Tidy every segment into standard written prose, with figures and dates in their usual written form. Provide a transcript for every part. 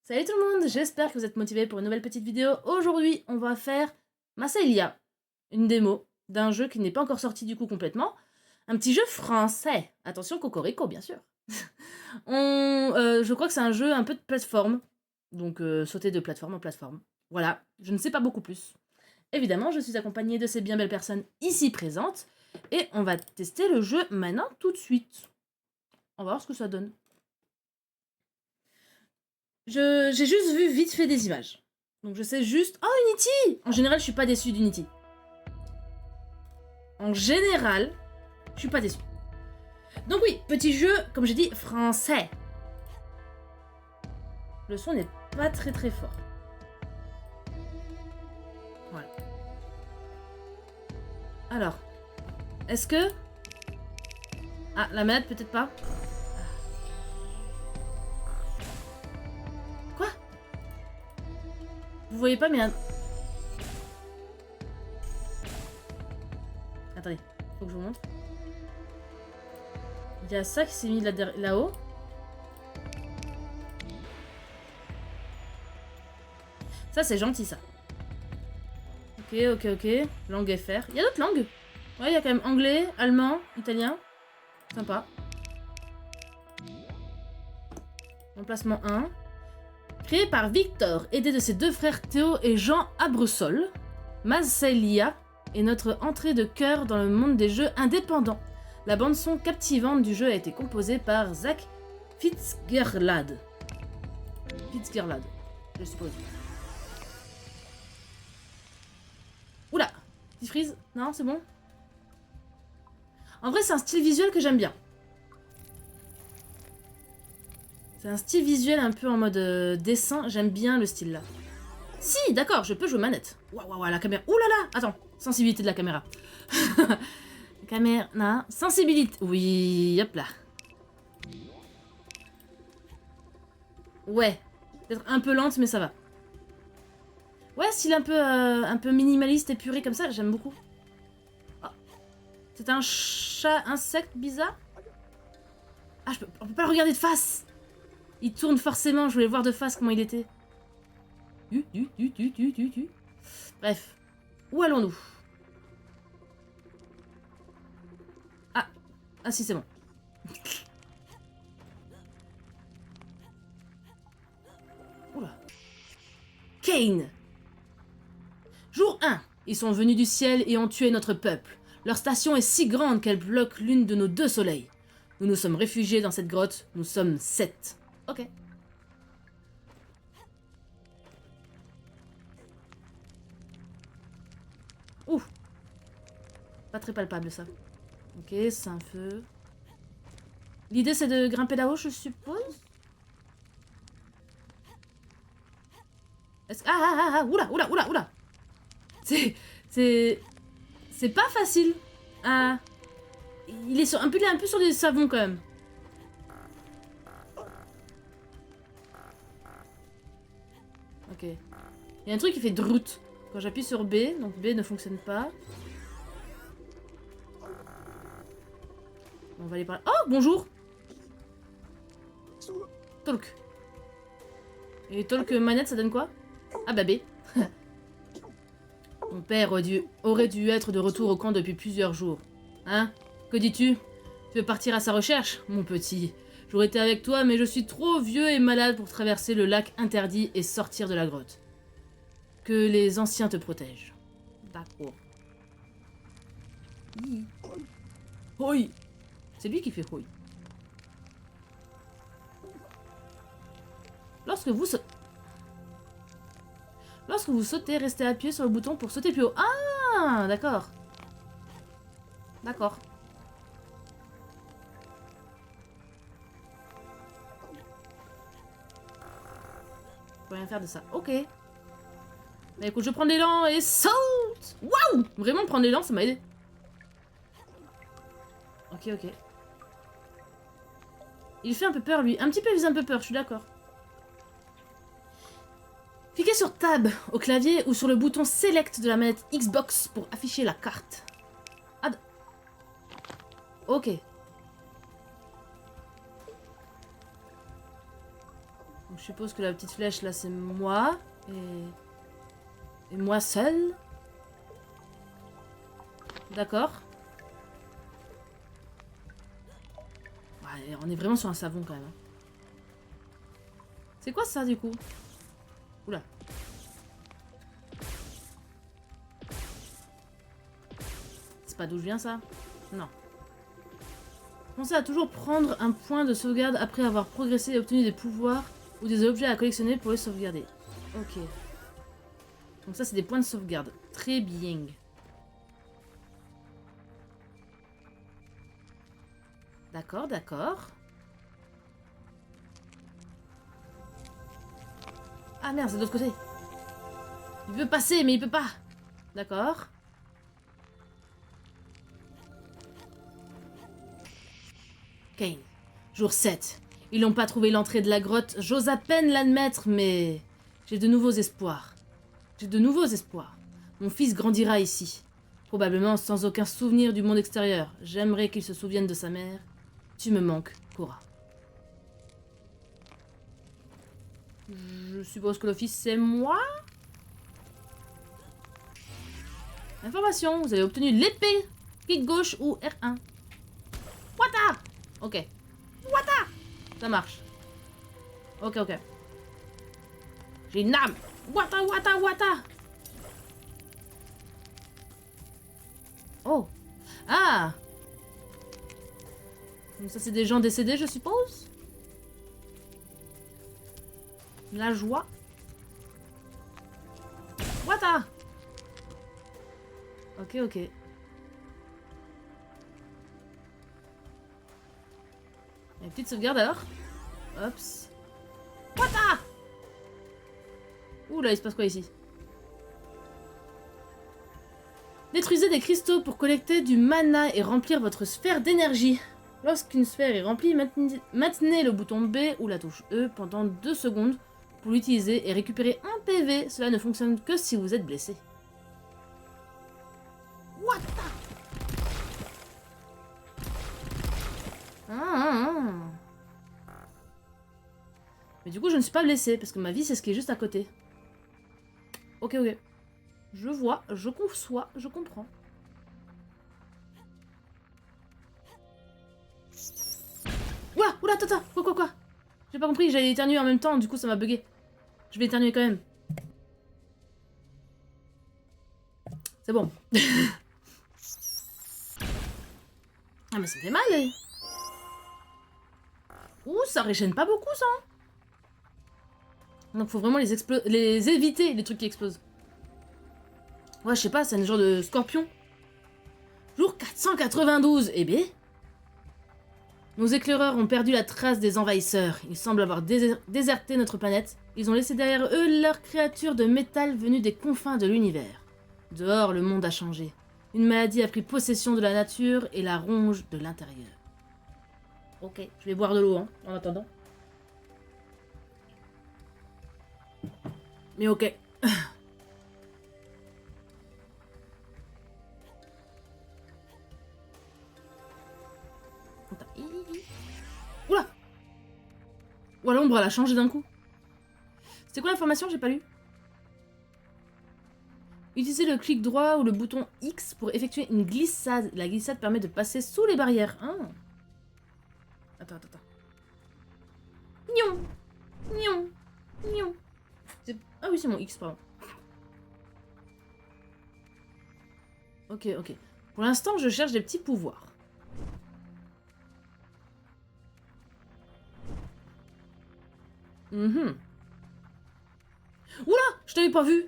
Salut tout le monde, j'espère que vous êtes motivés pour une nouvelle petite vidéo. Aujourd'hui, on va faire Massaïlia, une démo d'un jeu qui n'est pas encore sorti du coup complètement. Un petit jeu français. Attention, Cocorico, bien sûr. Je crois que c'est un jeu un peu de plateforme. Donc, sauter de plateforme en plateforme. Voilà, je ne sais pas beaucoup plus. Évidemment, je suis accompagnée de ces bien belles personnes ici présentes. Et on va tester le jeu maintenant tout de suite. On va voir ce que ça donne. J'ai juste vu vite fait des images. Donc je sais juste... Oh, Unity! En général, je suis pas déçue d'Unity. En général, je suis pas déçue. Donc oui, petit jeu, comme j'ai dit, français. Le son n'est pas très très fort. Voilà. Alors, est-ce que... Ah, la manette peut-être pas. Quoi? Vous voyez pas, mais... Attendez, faut que je vous montre. Il y a ça qui s'est mis là-haut. Ça, c'est gentil, ça. Ok. Langue FR. Il y a d'autres langues. Ouais, il y a quand même anglais, allemand, italien. Sympa. Emplacement 1. Créé par Victor, aidé de ses deux frères Théo et Jean Abressol, Massaïlia est notre entrée de cœur dans le monde des jeux indépendants. La bande-son captivante du jeu a été composée par Zach Fitzgerald. Fitzgerald, je suppose. Oula! Petit freeze? Non, c'est bon? En vrai, c'est un style visuel que j'aime bien. C'est un style visuel un peu en mode dessin. J'aime bien le style là. Si, d'accord, je peux jouer manette. Waouh, la caméra. Ouh là là! Attends, sensibilité de la caméra. Caméra. Sensibilité. Oui, hop là. Ouais. Peut-être un peu lente, mais ça va. Ouais, style un peu minimaliste, épuré comme ça, j'aime beaucoup. Oh. C'est un chat insecte bizarre? Ah, on peut pas le regarder de face! Il tourne forcément, je voulais voir de face comment il était. Bref. Où allons-nous? Ah si, c'est bon. Oula. Kane. Jour 1. Ils sont venus du ciel et ont tué notre peuple. Leur station est si grande qu'elle bloque l'une de nos deux soleils. Nous nous sommes réfugiés dans cette grotte. Nous sommes 7. Ok. Ouh. Pas très palpable ça. Ok, c'est un feu. L'idée c'est de grimper là-haut, je suppose. Oula. C'est pas facile. Ah. Il est un peu sur des savons quand même. Ok. Il y a un truc qui fait drout. Quand j'appuie sur B, donc B ne fonctionne pas. On va aller par là. Oh, bonjour! Talk. Et talk manette, ça donne quoi? Ah bah B. Mon père aurait dû être de retour au camp depuis plusieurs jours. Hein? Que dis-tu? Tu veux partir à sa recherche, mon petit? J'aurais été avec toi, mais je suis trop vieux et malade pour traverser le lac interdit et sortir de la grotte. Que les anciens te protègent. D'accord. Hoi! C'est lui qui fait hoi. Lorsque vous sautez, restez appuyé sur le bouton pour sauter plus haut. Ah, d'accord. D'accord. Je peux rien faire de ça. Ok. Bah écoute, je prends l'élan et saute. Waouh! Vraiment, prendre l'élan, ça m'a aidé. Ok. Il fait un peu peur, lui. Un petit peu, il faisait un peu peur, je suis d'accord. Cliquez sur Tab au clavier ou sur le bouton Select de la manette Xbox pour afficher la carte. Ah, ok. Donc, je suppose que la petite flèche là c'est moi. Et moi seul. D'accord. Ouais, on est vraiment sur un savon quand même. Hein. C'est quoi ça du coup? Oula. C'est pas d'où je viens ça? Non. Pensez à toujours prendre un point de sauvegarde après avoir progressé et obtenu des pouvoirs ou des objets à collectionner pour les sauvegarder. Ok. Donc ça c'est des points de sauvegarde. Très bien. D'accord, d'accord. Ah merde, c'est de l'autre côté. Il veut passer, mais il peut pas. D'accord. Kane. Jour 7. Ils n'ont pas trouvé l'entrée de la grotte. J'ose à peine l'admettre, mais... J'ai de nouveaux espoirs. J'ai de nouveaux espoirs. Mon fils grandira ici. Probablement sans aucun souvenir du monde extérieur. J'aimerais qu'il se souvienne de sa mère. Tu me manques, Cora. Je suppose que le fils, c'est moi? Information, vous avez obtenu l'épée. Clic gauche ou R1. Wata! Ok. Wata! Ça marche. Ok, ok. J'ai une âme. Wata, wata, wata! Oh! Ah! Donc ça, c'est des gens décédés, je suppose? La joie. Wata! Ok, ok. Une petite sauvegarde alors. Hops. Wata! Ouh là, il se passe quoi ici? Détruisez des cristaux pour collecter du mana et remplir votre sphère d'énergie. Lorsqu'une sphère est remplie, maintenez le bouton B ou la touche E pendant 2 secondes pour l'utiliser et récupérer un PV. Cela ne fonctionne que si vous êtes blessé. What the... Mais du coup, je ne suis pas blessée parce que ma vie, c'est ce qui est juste à côté. Ok, ok. Je vois, je conçois, je comprends. Oula, oula, tata, quoi. J'ai pas compris, j'allais éternuer en même temps, du coup ça m'a bugué. Je vais éternuer quand même. C'est bon. Ah mais ça fait mal, eh. Ouh, ça régène pas beaucoup, ça. Donc faut vraiment les éviter, les trucs qui explosent. Ouais, je sais pas, c'est un genre de scorpion. Jour 492, eh bien. Nos éclaireurs ont perdu la trace des envahisseurs. Ils semblent avoir déserté notre planète. Ils ont laissé derrière eux leurs créatures de métal venues des confins de l'univers. Dehors, le monde a changé. Une maladie a pris possession de la nature et la ronge de l'intérieur. Ok, je vais boire de l'eau, hein, en attendant. Mais ok. Oula! Ouah, l'ombre, elle a changé d'un coup. C'était quoi l'information? J'ai pas lu. Utilisez le clic droit ou le bouton X pour effectuer une glissade. La glissade permet de passer sous les barrières. Ah. Attends. Nion! Ah oui, c'est mon X, pardon. Ok. Pour l'instant, je cherche des petits pouvoirs. Oula! Je t'avais pas vu!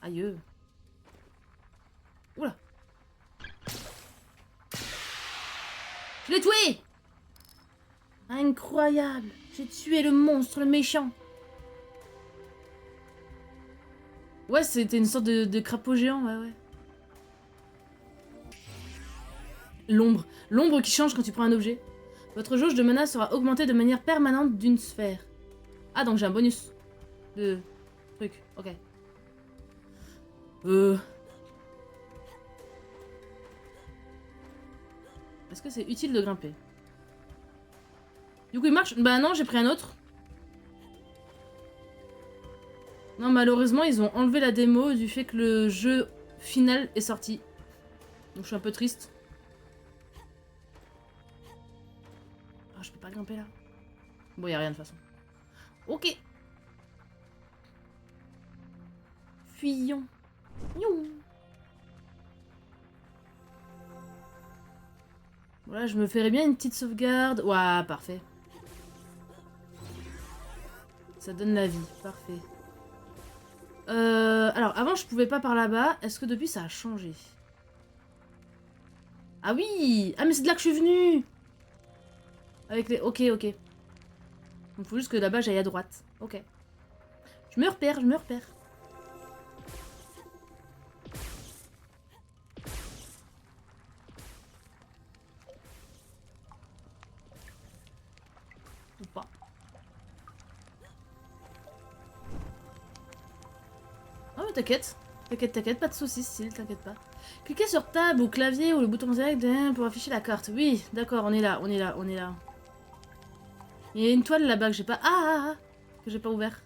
Aïe. Oula! Je l'ai tué! Incroyable! J'ai tué le monstre, le méchant! Ouais, c'était une sorte de crapaud géant, ouais. L'ombre. L'ombre qui change quand tu prends un objet. Votre jauge de mana sera augmentée de manière permanente d'une sphère. Ah, donc j'ai un bonus de truc. Ok. Est-ce que c'est utile de grimper? Du coup, il marche. Bah non, j'ai pris un autre. Non, malheureusement, ils ont enlevé la démo du fait que le jeu final est sorti. Donc je suis un peu triste. Oh, je peux pas grimper là. Bon, y a rien de toute façon. Ok. Fuyons. Youh. Voilà, je me ferais bien une petite sauvegarde. Ouah, parfait. Ça donne la vie, parfait. Alors, avant, je pouvais pas par là-bas. Est-ce que depuis, ça a changé? Ah oui! Ah, mais c'est de là que je suis venue! Avec les... Ok, ok. Donc, faut juste que là-bas, j'aille à droite. Ok. Je me repère, je me repère. Ou pas. Oh, mais t'inquiète. T'inquiète, t'inquiète, pas de soucis, Cécile, t'inquiète pas. Cliquez sur Tab ou clavier ou le bouton direct pour afficher la carte. Oui, d'accord, on est là, on est là, on est là. Il y a une toile là-bas que j'ai pas... que j'ai pas ouvert.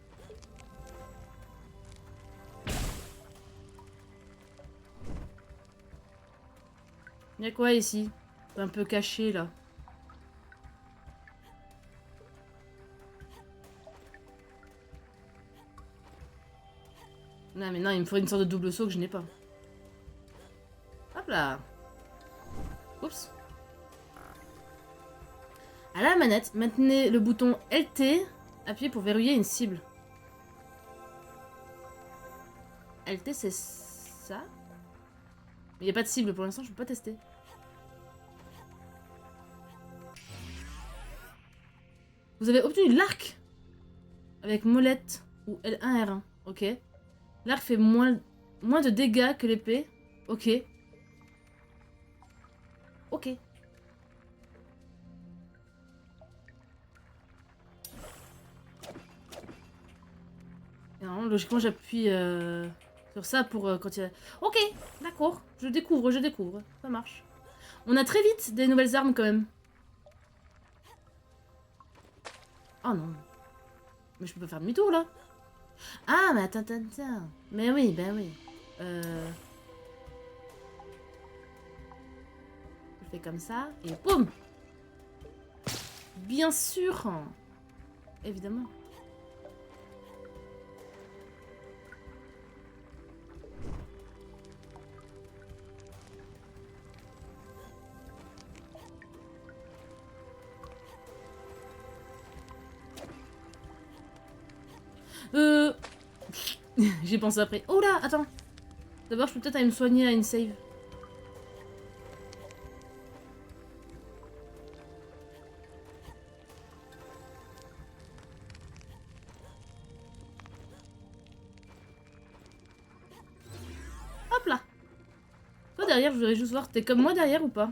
Il y a quoi ici? Un peu caché là. Non mais non, il me faudrait une sorte de double saut que je n'ai pas. Hop là. Oups. À la manette, maintenez le bouton LT, appuyez pour verrouiller une cible. LT c'est ça? Mais il n'y a pas de cible pour l'instant, je peux pas tester. Vous avez obtenu l'arc avec molette ou L1R1. Ok. L'arc fait moins de dégâts que l'épée. Ok. Ok. Et non, logiquement, j'appuie sur ça pour quand il y a... Ok, d'accord. Je découvre, je découvre. Ça marche. On a très vite des nouvelles armes quand même. Oh non. Mais je peux pas faire demi-tour là. Ah, mais attends, attends, attends. Mais oui, ben oui. Je fais comme ça et boum. Bien sûr. Évidemment. J'ai pensé après. Oh là, attends. D'abord, je peux peut-être aller me soigner à une save. Hop là. Toi derrière, je voudrais juste voir. T'es comme moi derrière ou pas?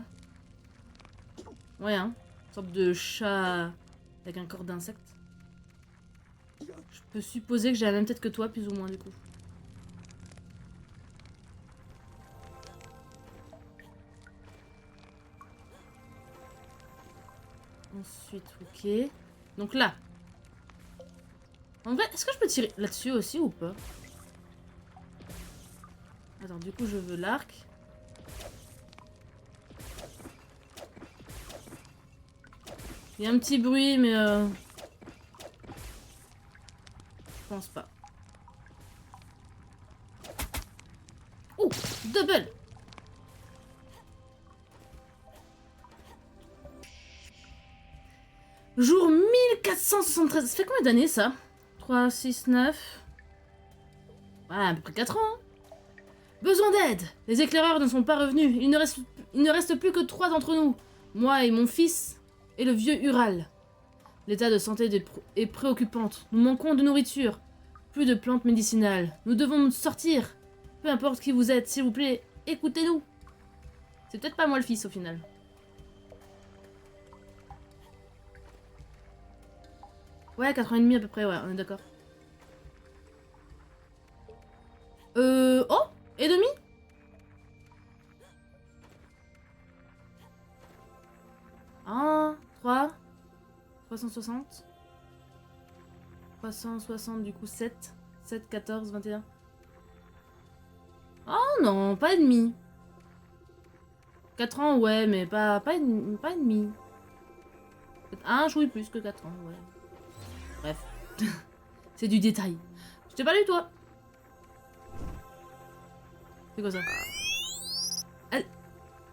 Ouais, hein. Une sorte de chat avec un corps d'insecte. Je peux supposer que j'ai la même tête que toi, plus ou moins, du coup. Ensuite, ok. Donc là. En vrai, est-ce que je peux tirer là-dessus aussi ou pas? Attends, du coup, je veux l'arc. Il y a un petit bruit, mais je pense pas. Oh, double! Jour 1473. Ça fait combien d'années ça? 3, 6, 9. Ouais, à peu près 4 ans. Hein. Besoin d'aide. Les éclaireurs ne sont pas revenus. Il ne reste plus que 3 d'entre nous. Moi et mon fils et le vieux Ural. L'état de santé est préoccupante. Nous manquons de nourriture. Plus de plantes médicinales. Nous devons sortir. Peu importe qui vous êtes, s'il vous plaît, écoutez-nous. C'est peut-être pas moi le fils au final. Ouais, 4 ans et demi à peu près, ouais, on est d'accord. Oh, et demi? Un, 3, 360. 360 du coup 7. 7, 14, 21. Oh non, pas ennemi. 4 ans, ouais, mais pas ennemi. Un joué plus que 4 ans, ouais. Bref. C'est du détail. Je t'ai pas lu, toi. C'est quoi ça?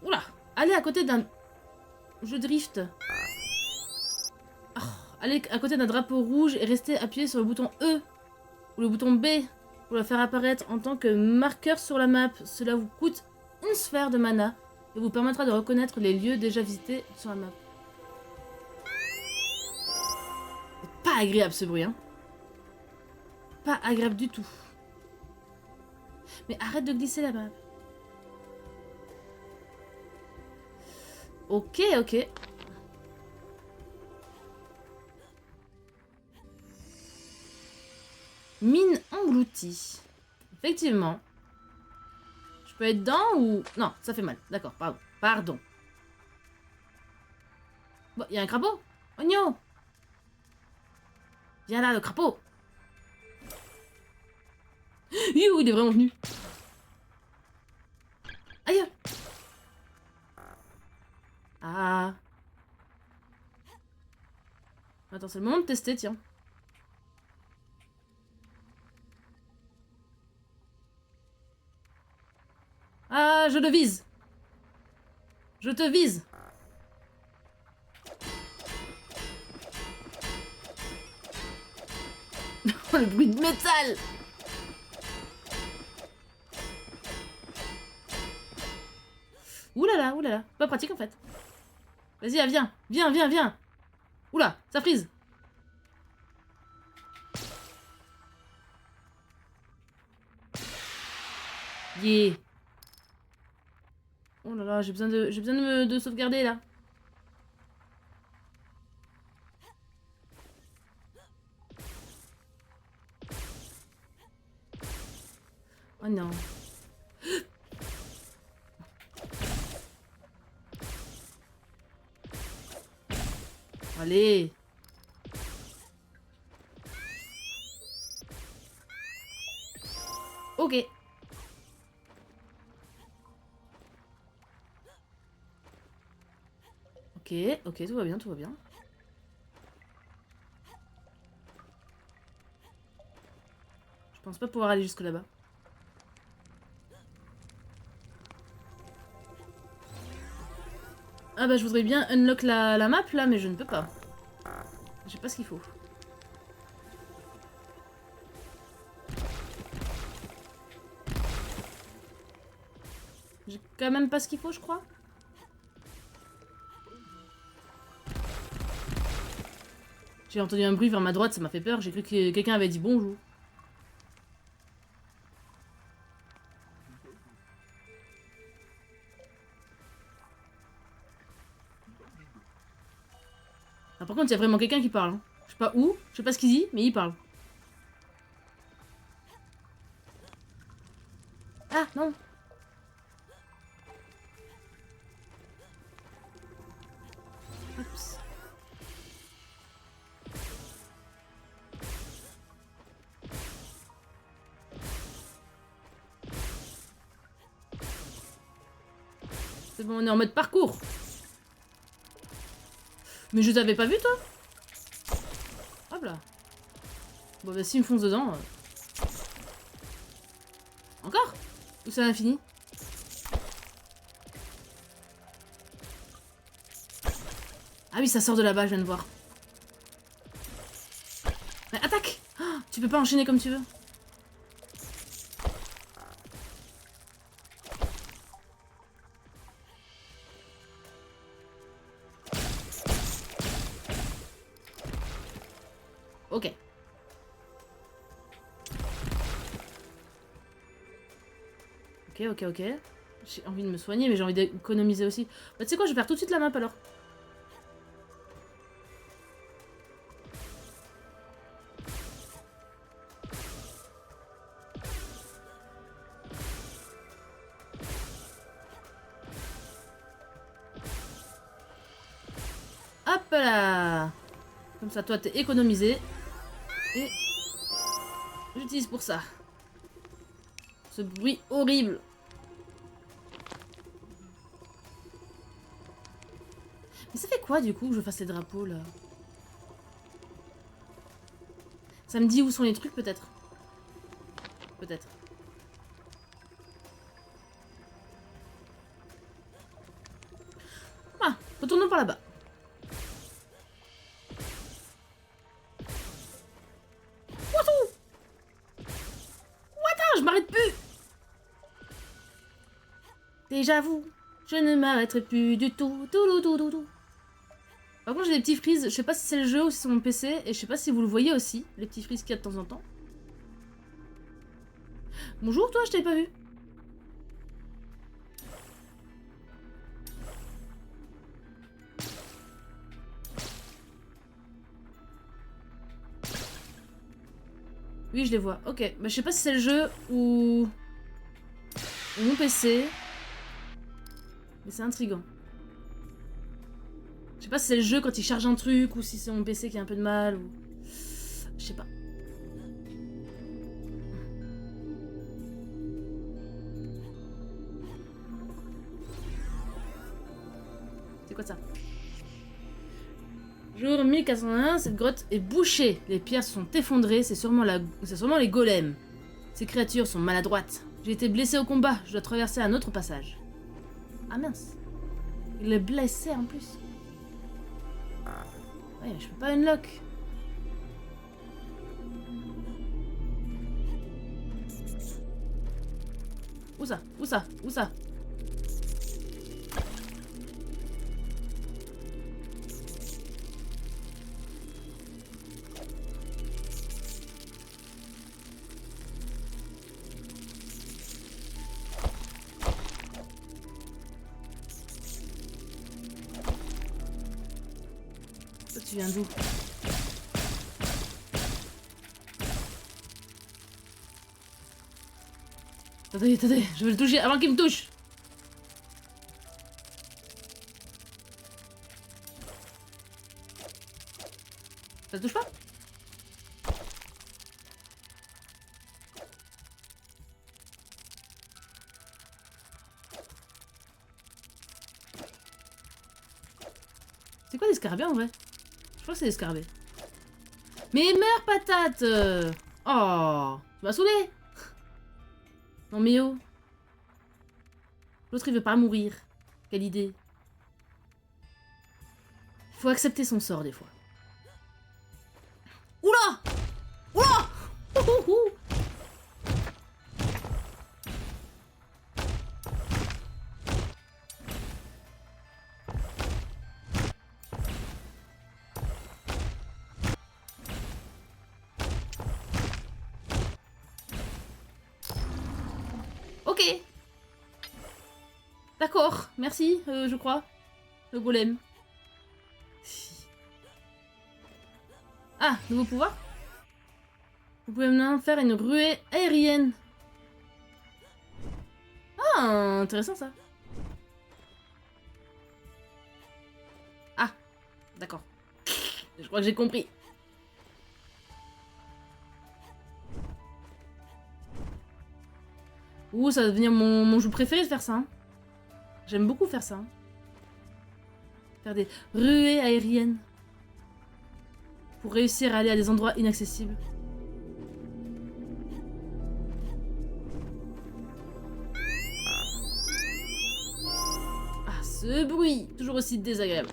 Oula. Allez à côté d'un... Je drift. Oh, allez à côté d'un drapeau rouge et restez appuyé sur le bouton E ou le bouton B pour le faire apparaître en tant que marqueur sur la map. Cela vous coûte une sphère de mana et vous permettra de reconnaître les lieux déjà visités sur la map. C'est pas agréable ce bruit, hein. Pas agréable du tout. Mais arrête de glisser la map. Ok, ok. Mine engloutie. Effectivement. Je peux être dedans ou... Non, ça fait mal. D'accord, pardon. Pardon. Bon, il y a un crapaud. Ogno. Viens là, le crapaud. Il est vraiment venu. Aïe. Ah. Attends, c'est le moment de tester, tiens. Ah, je le vise. Je te vise. Le bruit de métal. Oulala, oulala. Pas pratique en fait. Vas-y, viens. Viens, viens, viens. Oula, ça frise. Yeah. Oh là là, j'ai besoin de sauvegarder là. Oh non. Allez. Ok. Ok, ok, tout va bien, tout va bien. Je pense pas pouvoir aller jusque là-bas. Ah bah je voudrais bien unlock la map là, mais je ne peux pas. J'ai pas ce qu'il faut. J'ai quand même pas ce qu'il faut, je crois. J'ai entendu un bruit vers ma droite, ça m'a fait peur. J'ai cru que quelqu'un avait dit bonjour. Ah, par contre, il y a vraiment quelqu'un qui parle. Hein. Je sais pas où, je sais pas ce qu'il dit, mais il parle. Ah, non. Oups. C'est bon, on est en mode parcours. Mais je t'avais pas vu, toi? Hop là. Bon, bah, s'il me fonce dedans... Encore? Ou c'est l'infini? Ah oui, ça sort de là-bas, je viens de voir. Mais attaque! Oh, tu peux pas enchaîner comme tu veux. Ok. Ok, ok, ok. J'ai envie de me soigner, mais j'ai envie d'économiser aussi. Bah, tu sais quoi, je vais faire tout de suite la map alors. Hop là! Comme ça, toi, t'es économisé. Et j'utilise pour ça. Ce bruit horrible. Mais ça fait quoi, du coup, que je fasse les drapeaux, là? Ça me dit où sont les trucs, peut-être? Peut-être. Ah, retournons par là-bas. Je m'arrête plus. Déjà vous, je ne m'arrêterai plus du tout. Par contre, j'ai des petits frises. Je sais pas si c'est le jeu ou si c'est mon PC. Et je sais pas si vous le voyez aussi, les petits frises qu'il y a de temps en temps. Bonjour, toi, je t'avais pas vu. Oui, je les vois. Ok. Bah, je sais pas si c'est le jeu ou mon PC. Mais c'est intriguant. Je sais pas si c'est le jeu quand il charge un truc ou si c'est mon PC qui a un peu de mal ou... Je sais pas. C'est quoi ça? Jour 1401, cette grotte est bouchée. Les pierres se sont effondrées, c'est sûrement les golems. Ces créatures sont maladroites. J'ai été blessé au combat, je dois traverser un autre passage. Ah mince. Il est blessé en plus. Ouais, je peux pas unlock. Où ça? Où ça? Où ça? Toi, tu viens d'où? Attendez, attendez, je veux le toucher avant qu'il me touche. Ça te touche pas? C'est quoi des scarabées en vrai? Je crois que c'est des scarabées. Mais meurs, patate! Oh, tu m'as saoulé! Non mais oh. L'autre il veut pas mourir. Quelle idée. Faut accepter son sort des fois. Oula! Oula! Ouhouhou! Ok. D'accord, merci, je crois. Le golem. Ah, nouveau pouvoir? Vous pouvez maintenant faire une ruée aérienne. Ah, intéressant ça. Ah, d'accord. Je crois que j'ai compris. Ouh, ça va devenir mon jeu préféré de faire ça. Hein. J'aime beaucoup faire ça. Hein. Faire des ruées aériennes. Pour réussir à aller à des endroits inaccessibles. Ah, ce bruit! Toujours aussi désagréable.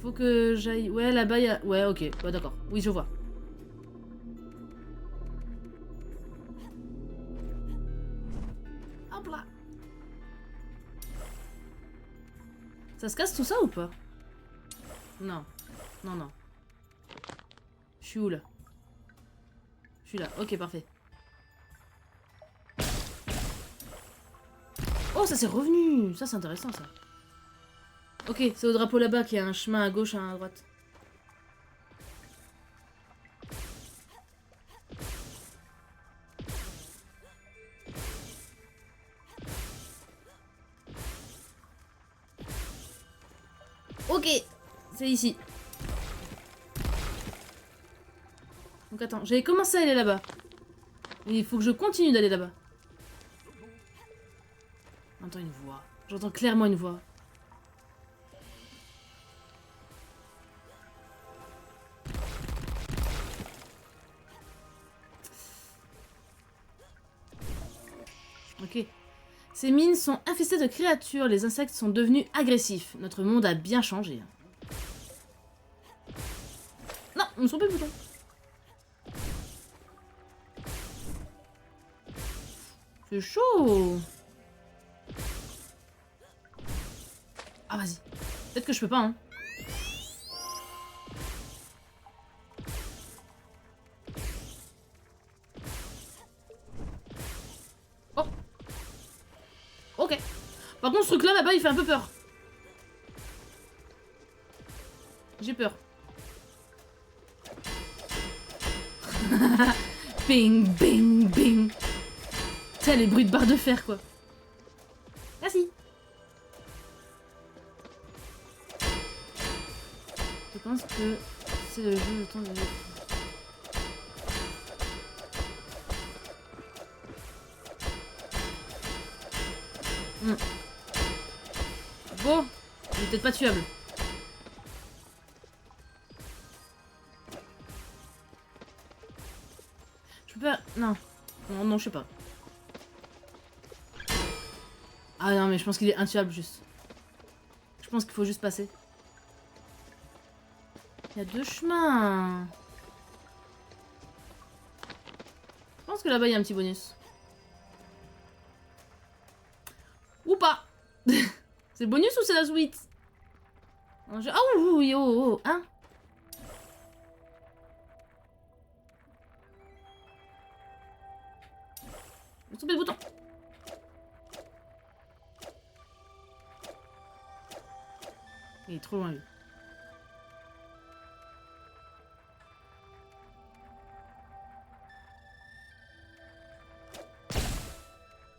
Faut que j'aille... Ouais, là-bas, il y a... Ouais, ok. Ouais, d'accord. Oui, je vois. Hop là. Ça se casse tout ça ou pas? Non. Non, non. Je suis où, là? Je suis là. Ok, parfait. Oh, ça c'est revenu! Ça, c'est intéressant, ça. Ok, c'est au drapeau là-bas qu'il y a un chemin à gauche, un à droite. Ok, C'est ici. Donc attends, j'avais commencé à aller là-bas. Il faut que je continue d'aller là-bas. J'entends une voix. J'entends clairement une voix. Ok. Ces mines sont infestées de créatures. Les insectes sont devenus agressifs. Notre monde a bien changé. Non, on me trompe le bouton. C'est chaud. Ah, vas-y. Peut-être que je peux pas, hein. Oh. Ok. Par contre, ce truc-là, là-bas, il fait un peu peur. J'ai peur. Bing, bing, bing. Tu sais, les bruits de barre de fer, quoi. Merci. Je pense que c'est le jeu le temps de... Bon, il est peut-être pas tuable. Je peux pas... Non. Non, non, je sais pas. Ah non, mais je pense qu'il est intuable, juste. Je pense qu'il faut juste passer. Il y a 2 chemins. Je pense que là-bas, il y a un petit bonus. Ou pas. C'est le bonus ou c'est la suite? Ah oui, oh, hein? Je vais stopper le bouton. Il est trop loin, lui.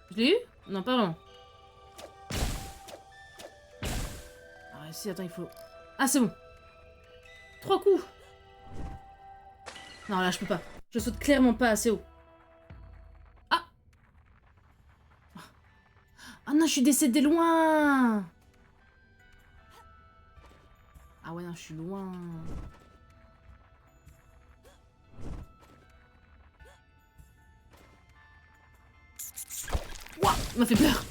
Je l'ai eu? Non, pas vraiment. Ah, si, attends, il faut... Ah, c'est bon. 3 coups. Non, là, je peux pas. Je saute clairement pas assez haut. Ah! Ah non, je suis décédée loin! Ah ouais, non, je suis loin. Ouah! Il m'a fait peur!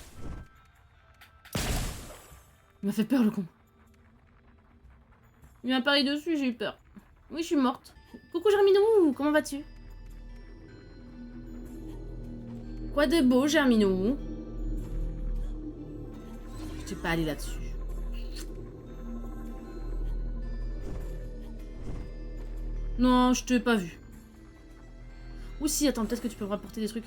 Il m'a fait peur, le con. Il m'a apparu dessus, j'ai eu peur. Oui, je suis morte. Coucou Germinou, comment vas-tu? Quoi de beau, Germinou? Je t'ai pas allé là-dessus. Non, je t'ai pas vu. Ou si, attends, peut-être que tu peux me rapporter des trucs.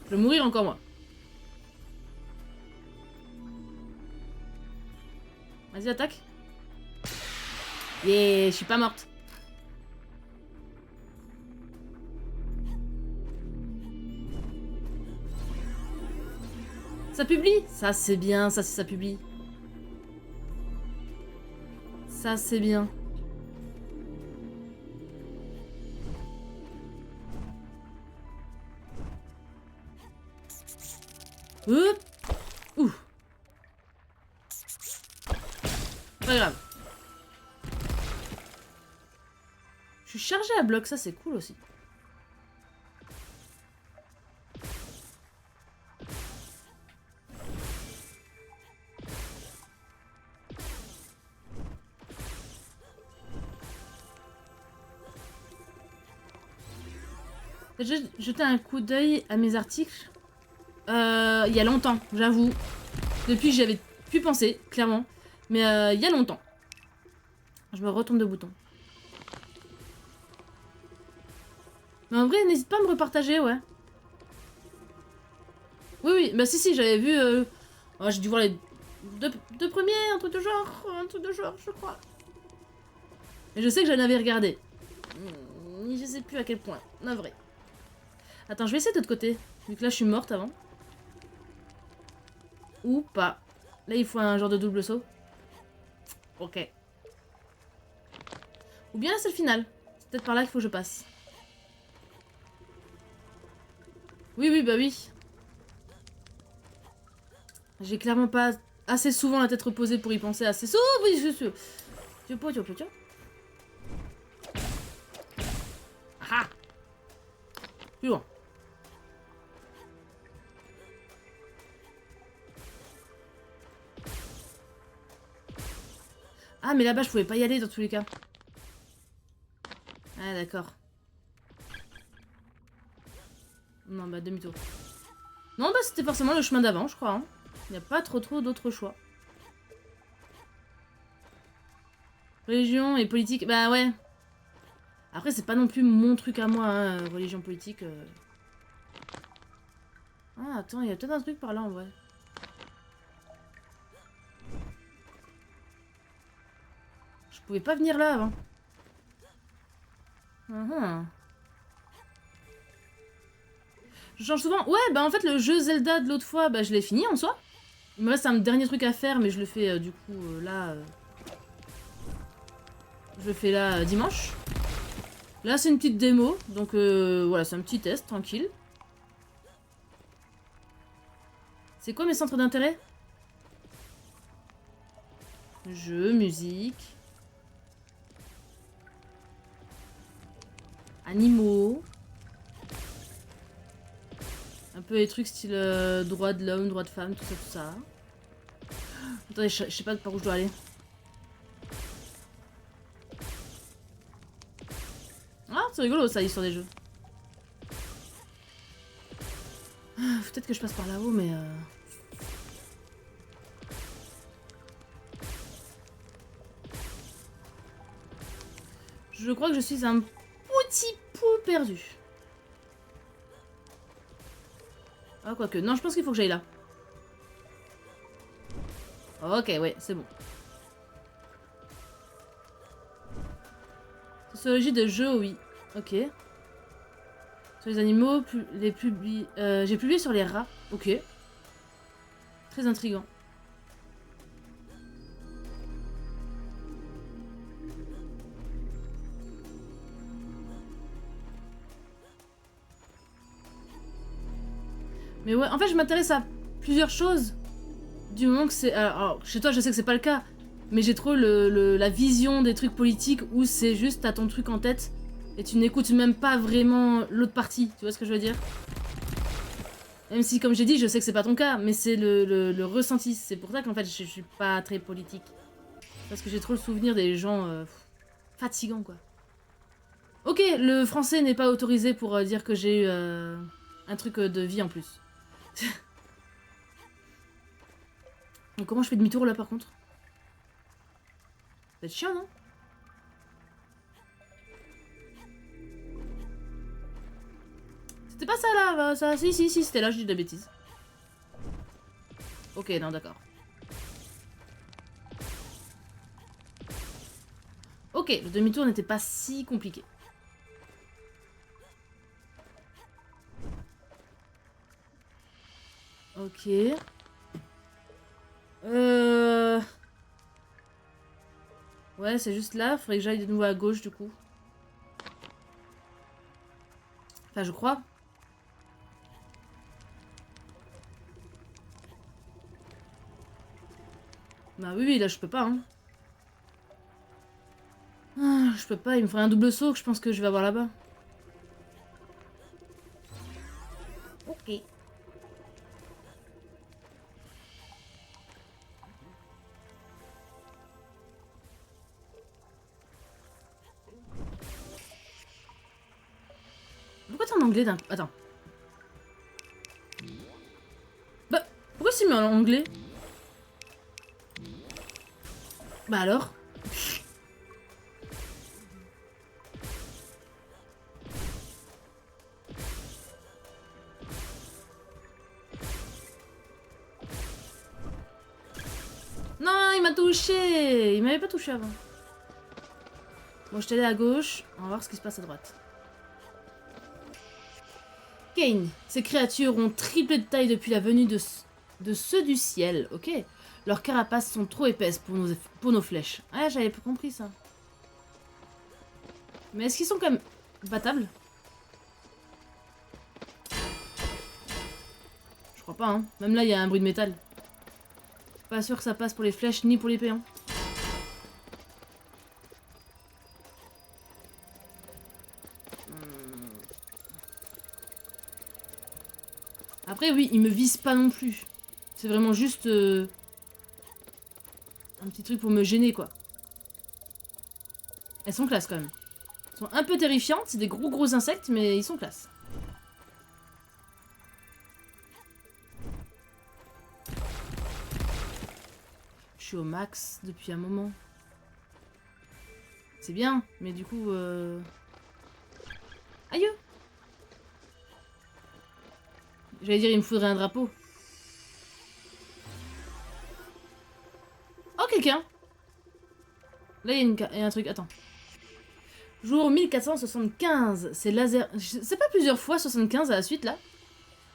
Je vais mourir encore, moi. Vas-y, attaque. Yeah, je suis pas morte. Ça publie? Ça, c'est bien, ça publie. Ça, c'est bien. Hop. Ouh. Pas grave. Je suis chargée à bloc, ça c'est cool aussi. J'ai jeté un coup d'œil à mes articles. Il y a longtemps, j'avoue. Depuis, j'y avais pu penser, clairement. Mais il y a longtemps. Je me retourne de bouton. Mais en vrai, n'hésite pas à me repartager, ouais. Oui, oui, bah si, j'avais vu... Oh, j'ai dû voir les deux premiers, un truc de genre, je crois. Et je sais que j'en avais regardé. Je sais plus à quel point, non vrai. Attends, je vais essayer de l'autre côté, vu que là je suis morte avant. Ou pas. Là, il faut un genre de double saut. Ok. Ou bien là, c'est le final. C'est peut-être par là qu'il faut que je passe. Oui, oui, bah oui. J'ai clairement pas assez souvent la tête reposée pour y penser assez souvent. Oui, je suis. Tu peux, tu peux, tu peux. Ah! Plus loin. Ah, mais là-bas, je pouvais pas y aller dans tous les cas. Ah, d'accord. Non, bah, demi-tour. Non, bah, c'était forcément le chemin d'avant, je crois. Hein. Il n'y a pas trop d'autres choix. Religion et politique, bah ouais. Après, c'est pas non plus mon truc à moi, hein, religion politique. Ah, attends, il y a peut-être un truc par là, en vrai. Je pouvais pas venir là avant. Je change souvent. Ouais, bah en fait, le jeu Zelda de l'autre fois, bah je l'ai fini en soi. Il me reste un dernier truc à faire, mais je le fais du coup là. Je le fais là dimanche. Là, c'est une petite démo, donc voilà, c'est un petit test, tranquille. C'est quoi mes centres d'intérêt? Jeux, musique. Animaux. Un peu les trucs style droit de l'homme, droit de femme, tout ça. Attendez, je sais pas par où je dois aller. Ah, c'est rigolo ça, l'histoire des jeux. Peut-être que je passe par là-haut, mais... Je crois que je suis un petit peu perdu. Ah, quoique. Non, je pense qu'il faut que j'aille là. Ok, ouais, c'est bon. Sociologie de jeux, oui. Ok. Sur les animaux, j'ai publié sur les rats. Ok. Très intriguant. Mais ouais, en fait, je m'intéresse à plusieurs choses. Du moment que c'est... Alors, chez toi, je sais que c'est pas le cas. Mais j'ai trop la vision des trucs politiques où c'est juste, t'as ton truc en tête et tu n'écoutes même pas vraiment l'autre partie. Tu vois ce que je veux dire? Même si, comme j'ai dit, je sais que c'est pas ton cas, mais c'est le ressenti. C'est pour ça qu'en fait, je suis pas très politique. Parce que j'ai trop le souvenir des gens fatigants, quoi. Ok, le français n'est pas autorisé pour dire que j'ai eu un truc de vie en plus. Donc comment je fais demi-tour là par contre? C'est chiant, non? C'était pas ça là, bah, ça. Si, c'était là, je dis de la bêtise. Ok, non, d'accord. Ok, le demi-tour n'était pas si compliqué. Ok. Ouais, c'est juste là. Faudrait que j'aille de nouveau à gauche, du coup. Enfin, je crois. Bah oui, là, je peux pas, hein. Ah, je peux pas, il me faudrait un double saut que je pense que je vais avoir là-bas. Ok. Pourquoi t'es en anglais d'un... Attends. Bah, pourquoi c'est mis en anglais? Bah alors? Non, il m'a touché! Il m'avait pas touché avant. Bon, je t'ai allé à gauche. On va voir ce qui se passe à droite. Kane. Ces créatures ont triplé de taille depuis la venue de de ceux du ciel, ok. Leurs carapaces sont trop épaisses pour nos flèches. Ah, j'avais pas compris ça. Mais est-ce qu'ils sont quand même battables? Je crois pas, hein. Même là, il y a un bruit de métal. Pas sûr que ça passe pour les flèches ni pour les péons. Après, oui, ils me visent pas non plus. C'est vraiment juste un petit truc pour me gêner, quoi. Elles sont classe, quand même. Elles sont un peu terrifiantes. C'est des gros insectes, mais ils sont classe. Je suis au max depuis un moment. C'est bien, mais du coup... Aïe! J'allais dire, il me faudrait un drapeau. Oh, quelqu'un! Là, il y a un truc. Attends. Jour 1475. Ces lasers... C'est pas plusieurs fois 75 à la suite, là?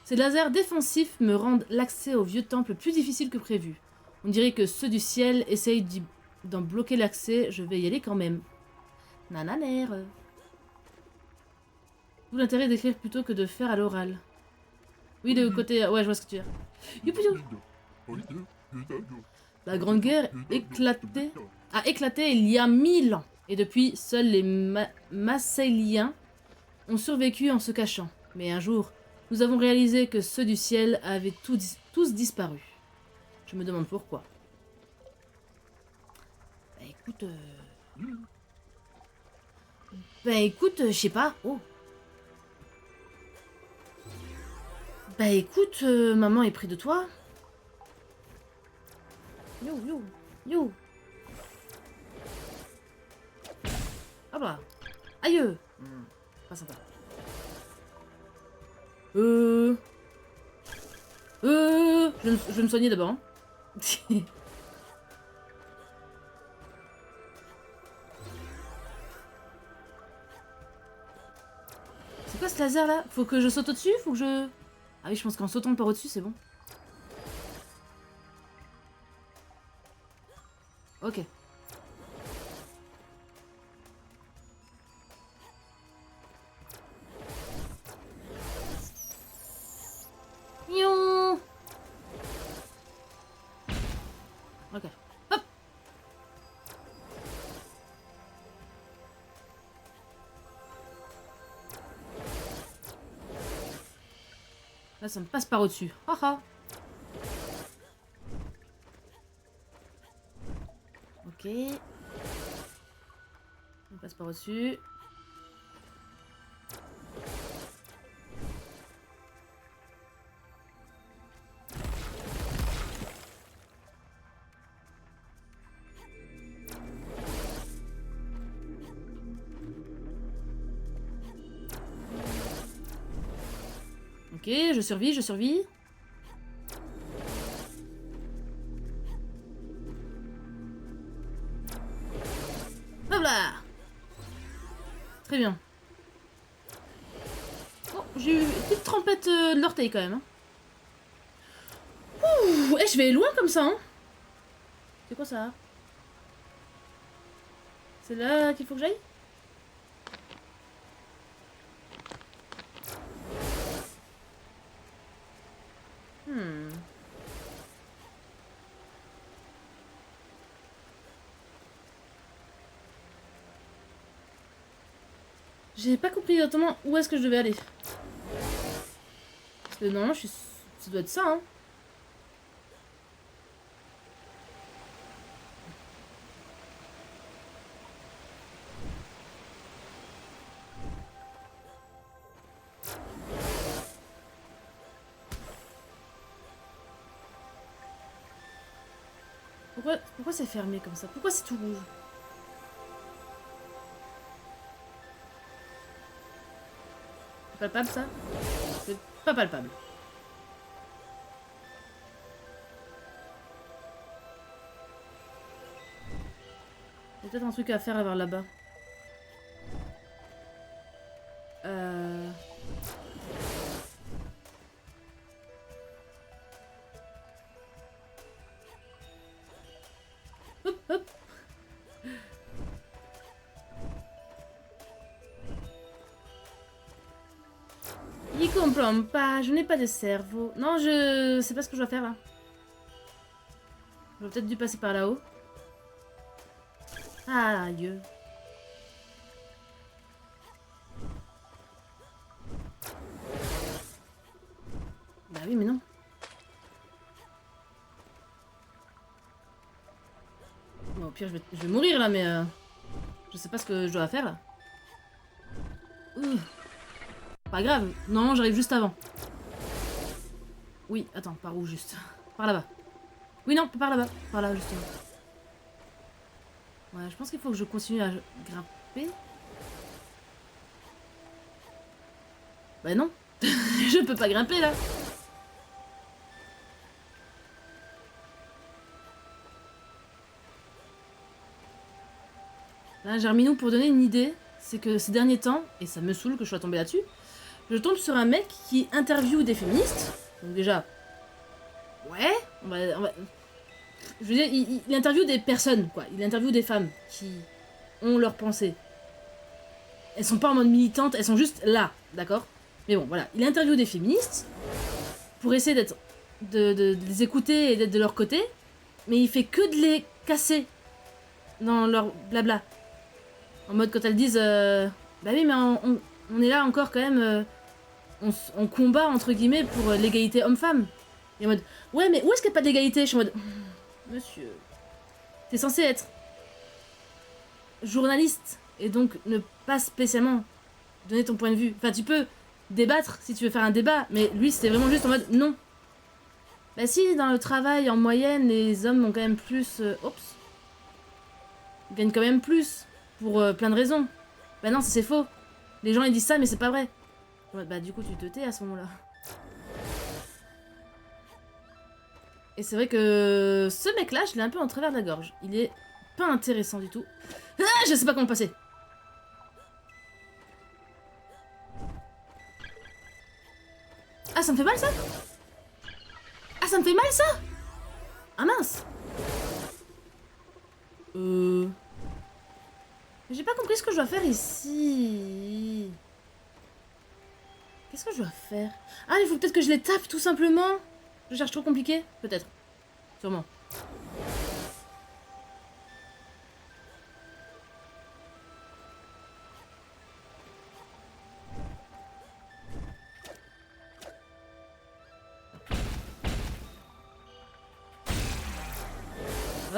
Ces lasers défensifs me rendent l'accès au vieux temple plus difficile que prévu. On dirait que ceux du ciel essayent d'en bloquer l'accès. Je vais y aller quand même. Nananer. D'où l'intérêt d'écrire plutôt que de faire à l'oral. Oui, le côté... Ouais, je vois ce que tu veux dire. La Grande Guerre a éclaté il y a 1000 ans. Et depuis, seuls les Masséliens ont survécu en se cachant. Mais un jour, nous avons réalisé que ceux du ciel avaient tous disparu. Je me demande pourquoi. Bah écoute... Bah écoute, je sais pas. Oh. Bah écoute, maman est près de toi. Yo, yo, yo. Ah bah. Aïe. Pas sympa. Je vais me soigner d'abord. Hein. C'est quoi ce laser là? Faut que je saute au-dessus? Faut que je... Ah oui, je pense qu'en sautant par au-dessus, c'est bon. Ok. Miaou. Ok. Hop. Là, ça me passe par au-dessus. Haha. Ok. On passe par au-dessus. Ok, je survis, je survis. Hop là. Très bien. Oh, j'ai eu une petite trempette de l'orteil quand même. Hein. Ouh, je vais loin comme ça. Hein. C'est quoi ça? C'est là qu'il faut que j'aille? J'ai pas compris exactement où est-ce que je devais aller. Parce que normalement, ça doit être ça, hein. Pourquoi c'est fermé comme ça? Pourquoi c'est tout rouge? C'est palpable ça? C'est pas palpable. Il y a peut-être un truc à faire vers là-bas. comprends pas, je n'ai pas de cerveau. Non, je sais pas ce que je dois faire là. J'aurais peut-être dû passer par là-haut. Ah, Dieu. Bah oui, mais non. Bon, au pire, je vais mourir là, mais je sais pas ce que je dois faire là. Pas grave. Non, j'arrive juste avant. Oui, attends, par où juste? Par là-bas. Oui, non, par là-bas. Par là, justement. Ouais, je pense qu'il faut que je continue à grimper. Bah non. Je peux pas grimper là. Là, Germinou, pour donner une idée, c'est que ces derniers temps, et ça me saoule que je sois tombée là-dessus, je tombe sur un mec qui interviewe des féministes. Donc déjà, ouais, je veux dire, il interviewe des personnes, quoi. Il interviewe des femmes qui ont leurs pensées. Elles sont pas en mode militante, elles sont juste là, d'accord? Mais bon, voilà. Il interviewe des féministes pour essayer d'être, de les écouter et d'être de leur côté, mais il fait que de les casser dans leur blabla. En mode quand elles disent bah oui mais on est là encore quand même on combat entre guillemets pour l'égalité homme-femme. Et en mode ouais mais où est-ce qu'il n'y a pas d'égalité? Je suis en mode monsieur, t'es censé être journaliste et donc ne pas spécialement donner ton point de vue. Enfin tu peux débattre si tu veux faire un débat, mais lui c'était vraiment juste en mode non. Bah si dans le travail en moyenne les hommes ont quand même plus ils gagnent quand même plus. Pour plein de raisons. Bah non, c'est faux. Les gens ils disent ça, mais c'est pas vrai. Bah du coup, tu te tais à ce moment-là. Et c'est vrai que ce mec-là, je l'ai un peu en travers de la gorge. Il est pas intéressant du tout. Ah, je sais pas comment passer. Ah, ça me fait mal ça? Ah, ça me fait mal ça? Ah mince. J'ai pas compris ce que je dois faire ici. Qu'est-ce que je dois faire? Ah, il faut peut-être que je les tape tout simplement. Je cherche trop compliqué? Peut-être. Sûrement.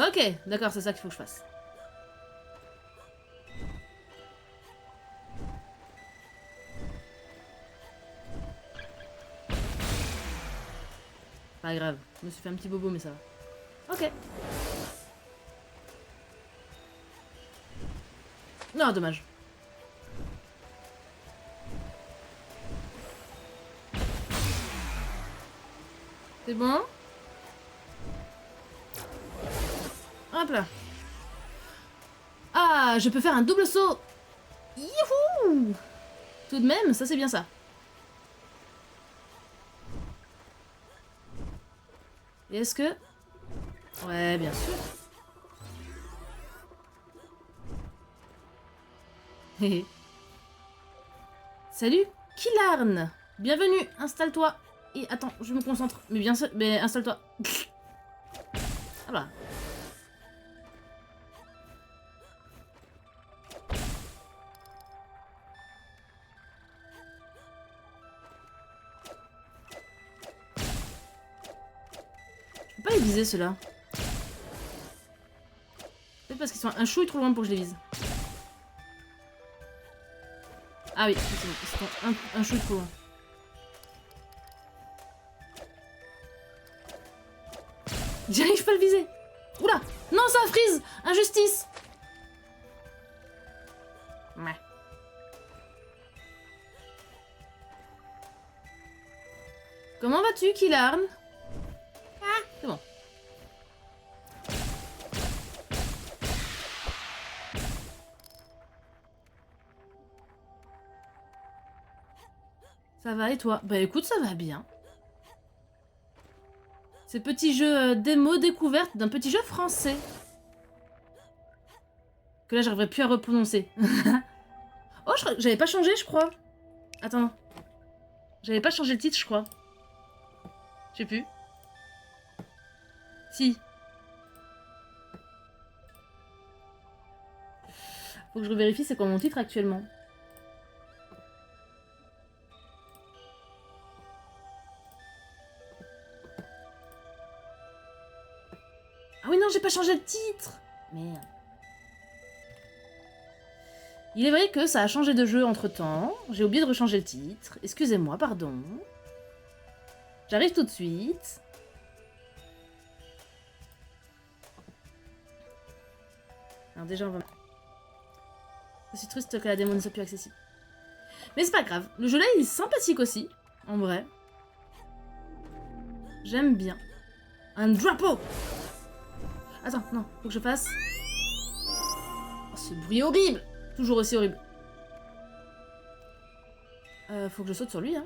Ok, d'accord, c'est ça qu'il faut que je fasse. Pas grave, je me suis fait un petit bobo, mais ça va. Ok. Non, dommage. C'est bon? Hop là. Ah, je peux faire un double saut. Youhou! Tout de même, ça c'est bien ça. Et est-ce que... Ouais, bien sûr. Salut, Killarn. Bienvenue, installe-toi. Et attends, je me concentre. Mais bien sûr, mais installe-toi. Ah bah. Je peux pas les viser ceux-là. Peut-être parce qu'ils sont un chouille trop loin pour que je les vise. Ah oui, c'est bon, ils sont un chouille trop loin. J'arrive pas à le viser. Oula! Non, ça freeze! Injustice! Ouais. Comment vas-tu, Killarn? Ah, c'est bon. Ça va et toi? Bah écoute, ça va bien. Ces petits jeux démo découverte d'un petit jeu français. Que là, j'arriverai plus à reprononcer. Oh, j'avais pas changé, je crois. Attends. J'avais pas changé le titre, je crois. Je sais plus. Si. Faut que je revérifie c'est quoi mon titre actuellement. Ah oui non, j'ai pas changé de titre. Merde. Il est vrai que ça a changé de jeu entre-temps. J'ai oublié de rechanger le titre. Excusez-moi, pardon. J'arrive tout de suite. Alors déjà, on va... Je suis triste que la démo ne soit plus accessible. Mais c'est pas grave. Le jeu là, il est sympathique aussi. En vrai. J'aime bien. Un drapeau. Attends, non. Faut que je fasse... Oh, ce bruit horrible. Toujours aussi horrible. Faut que je saute sur lui, hein.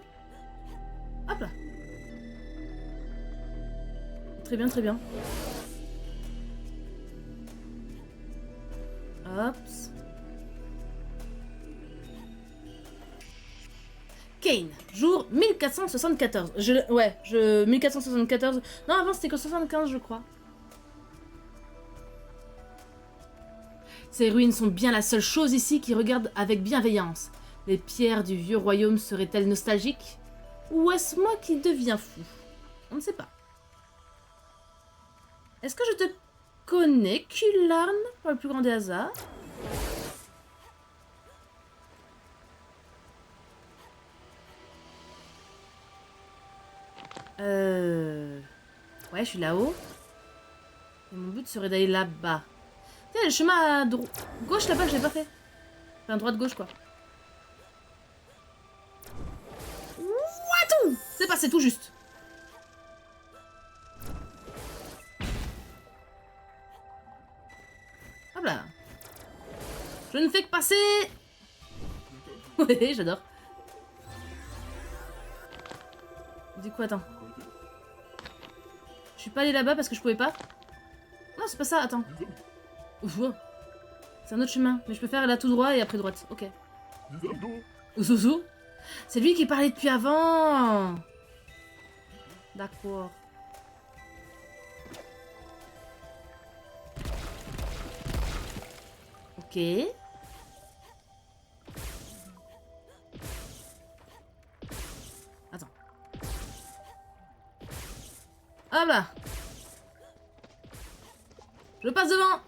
Hop là. Très bien, très bien. Hop. Kane, jour 1474. 1474. Non, avant c'était que 75, je crois. Ces ruines sont bien la seule chose ici qui regarde avec bienveillance. Les pierres du vieux royaume seraient-elles nostalgiques? Ou est-ce moi qui deviens fou? On ne sait pas. Est-ce que je te connais, Kullarn, par le plus grand des hasards? Ouais, je suis là-haut. Et mon but serait d'aller là-bas. Tiens, le chemin à gauche là-bas, je l'ai pas fait. Enfin, droite-gauche, quoi. What? C'est passé tout juste. Hop là. Je ne fais que passer. Ouais, j'adore. Du coup, attends. Je suis pas allée là-bas parce que je pouvais pas. Non, c'est pas ça, attends. C'est un autre chemin, mais je peux faire là tout droit et après droite. Ok. Zouzou. C'est lui qui parlait depuis avant. D'accord. Ok. Attends. Hop là. Je passe devant.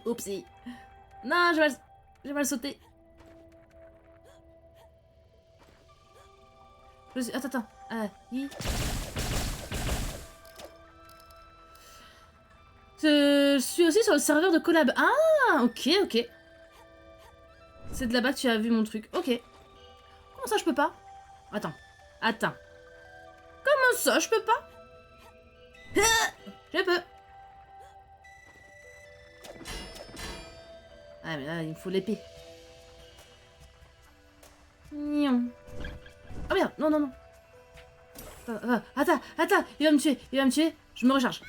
Oupsie. Non, j'ai mal sauté. Attends. Je suis aussi sur le serveur de collab. Ah, ok. C'est de là-bas que tu as vu mon truc. Ok. Comment ça, je peux pas? Attends. Comment ça, je peux pas? Je peux. Ah, mais là, il me faut l'épée. Oh merde, non. Attends, il va me tuer. Je me recharge.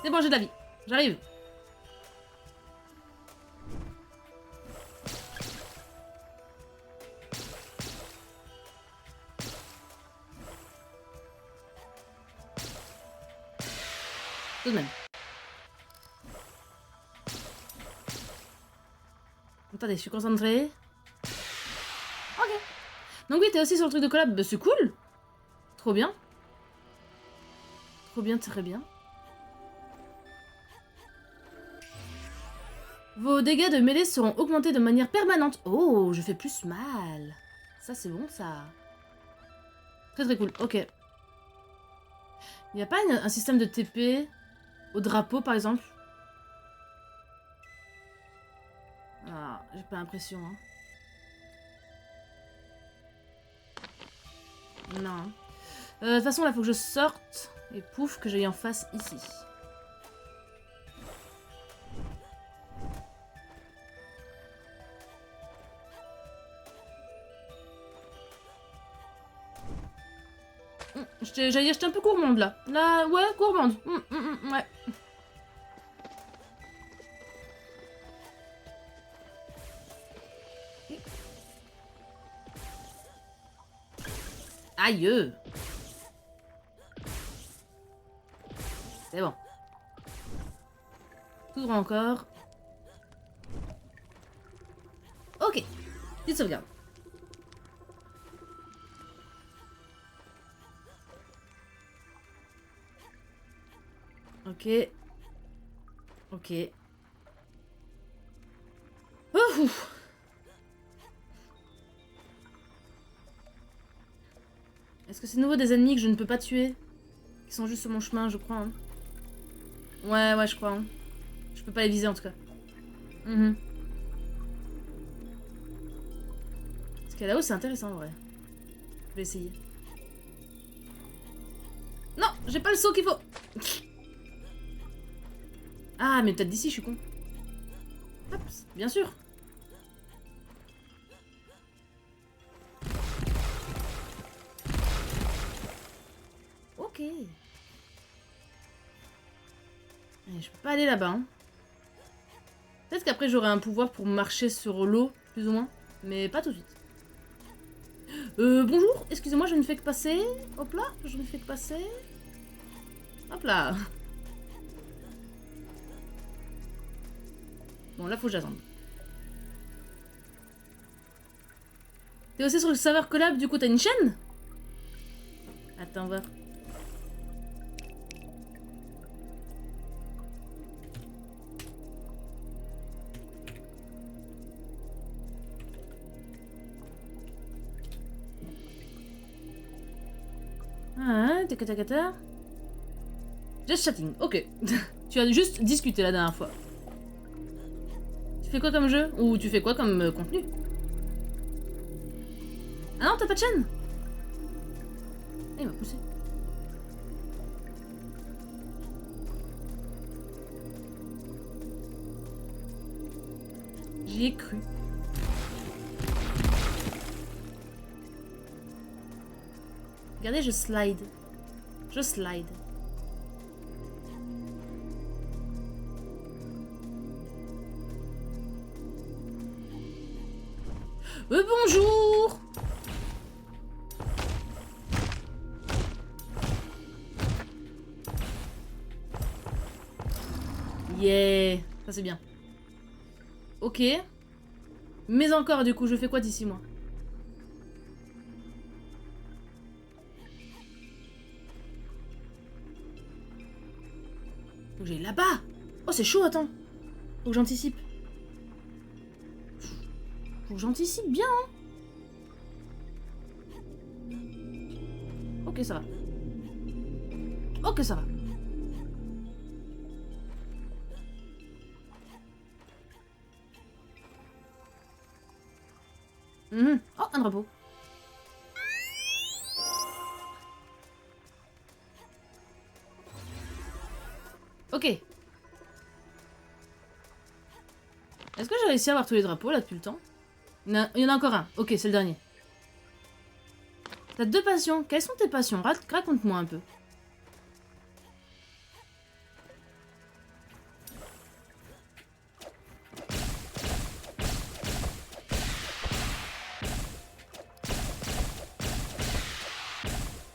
C'est bon, j'ai de la vie. J'arrive. Tout de même. Attendez, je suis concentrée. Ok. Donc oui, t'es aussi sur le truc de collab. Bah, c'est cool. Trop bien. Très bien. Vos dégâts de mêlée seront augmentés de manière permanente. Oh, je fais plus mal. Ça, c'est bon, ça. Très cool. Ok. Il n'y a pas un système de TP au drapeau, par exemple? Ah, j'ai pas l'impression, hein. Non. De toute façon, là, faut que je sorte. Et pouf, que j'aille en face ici. J'allais dire, j'étais un peu gourmande, là. Là, ouais, gourmande. Ouais. Aïe. C'est bon. Tout droit encore. Ok. Petite sauvegarde. Ok. Ok. Ouf. Est-ce que c'est de nouveau des ennemis que je ne peux pas tuer? Qui sont juste sur mon chemin, je crois. Hein. Ouais, je crois. Hein. Je peux pas les viser en tout cas. Ce qu'il y a là-haut, c'est intéressant en vrai. Je vais essayer. Non, j'ai pas le saut qu'il faut. Ah, mais peut-être d'ici, je suis con. Hop, bien sûr. Ok. Allez, je peux pas aller là-bas. Hein. Peut-être qu'après j'aurai un pouvoir pour marcher sur l'eau, plus ou moins. Mais pas tout de suite. Bonjour, excusez-moi, je ne fais que passer. Hop là, je ne fais que passer. Hop là. Bon, là, faut que j'attende. T'es aussi sur le serveur collab, du coup, t'as une chaîne? Attends, voir. Ah, tacata. Just chatting, ok. Tu as juste discuté la dernière fois. Tu fais quoi comme jeu? Ou tu fais quoi comme contenu? Ah non, t'as pas de chaîne? Il m'a poussé. J'y ai cru. Regardez, je slide. Je slide. Bonjour! Yeah! Ça c'est bien. Ok. Mais encore, du coup, je fais quoi d'ici, moi? Faut que j'aille là-bas! Oh, c'est chaud, attends! Faut que j'anticipe. Faut que j'anticipe bien, hein! Ok, ça va. Ok, ça va. Oh, un drapeau. Ok. Est-ce que j'ai réussi à avoir tous les drapeaux, là, depuis le temps? Il y en a encore un. Ok, c'est le dernier. T'as 2 passions. Quelles sont tes passions? Raconte-moi un peu.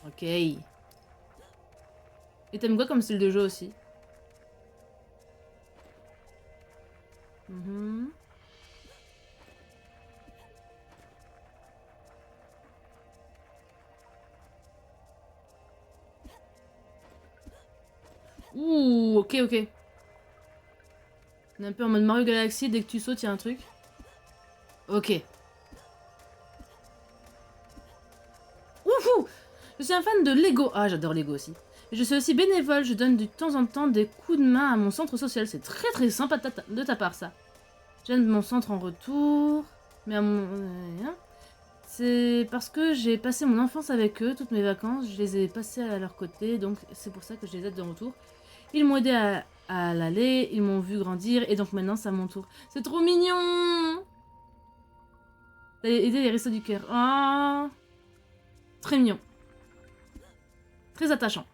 Ok. Et t'aimes quoi comme style de jeu aussi? Ouh, ok. On est un peu en mode Mario Galaxy, dès que tu sautes, il y a un truc. Ok. Ouhou! Je suis un fan de Lego. Ah, j'adore Lego aussi. Je suis aussi bénévole, je donne de temps en temps des coups de main à mon centre social. C'est très sympa de ta part, ça. J'aime mon centre en retour. Mais à mon... c'est parce que j'ai passé mon enfance avec eux, toutes mes vacances. Je les ai passées à leur côté, donc c'est pour ça que je les aide de retour. Ils m'ont aidé à l'aller, ils m'ont vu grandir, et donc maintenant, c'est à mon tour. C'est trop mignon! T'as aidé les restos du cœur. Oh! Très mignon. Très attachant.